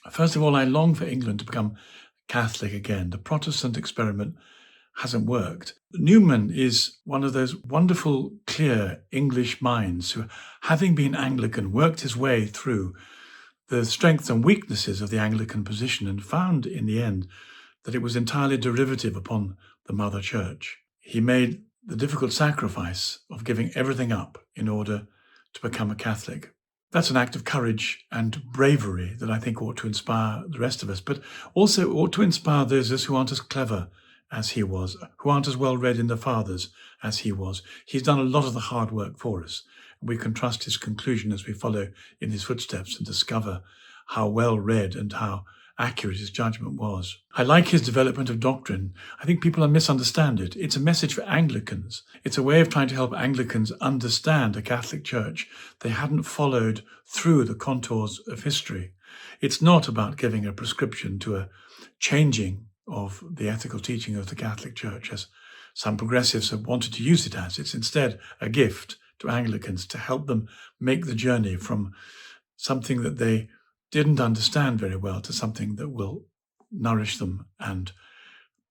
First of all, I long for England to become Catholic again. The Protestant experiment hasn't worked. Newman is one of those wonderful, clear English minds who, having been Anglican, worked his way through the strengths and weaknesses of the Anglican position and found in the end that it was entirely derivative upon the Mother Church. He made the difficult sacrifice of giving everything up in order to become a Catholic. That's an act of courage and bravery that I think ought to inspire the rest of us, but also ought to inspire those of us who aren't as clever as he was, who aren't as well read in the Fathers as he was. He's done a lot of the hard work for us. We can trust his conclusion as we follow in his footsteps and discover how well read and how accurate his judgment was. I like his development of doctrine. I think people misunderstand it. It's a message for Anglicans. It's a way of trying to help Anglicans understand a Catholic Church they hadn't followed through the contours of history. It's not about giving a prescription to a changing of the ethical teaching of the Catholic Church, as some progressives have wanted to use it as. It's instead a gift to Anglicans to help them make the journey from something that they didn't understand very well to something that will nourish them and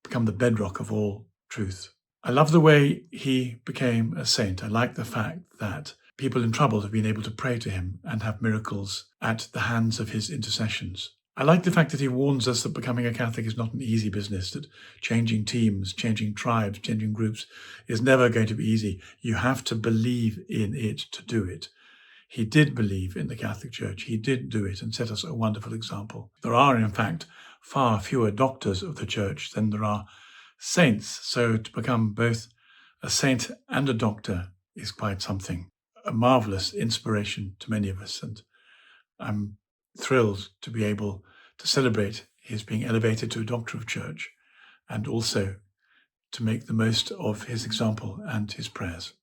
become the bedrock of all truth. I love the way he became a saint. I like the fact that people in trouble have been able to pray to him and have miracles at the hands of his intercessions. I like the fact that he warns us that becoming a Catholic is not an easy business, that changing teams, changing tribes, changing groups is never going to be easy. You have to believe in it to do it. He did believe in the Catholic Church. He did do it and set us a wonderful example. There are, in fact, far fewer doctors of the Church than there are saints. So to become both a saint and a doctor is quite something, a marvelous inspiration to many of us. And I'm thrilled to be able to celebrate his being elevated to a doctor of church and also to make the most of his example and his prayers.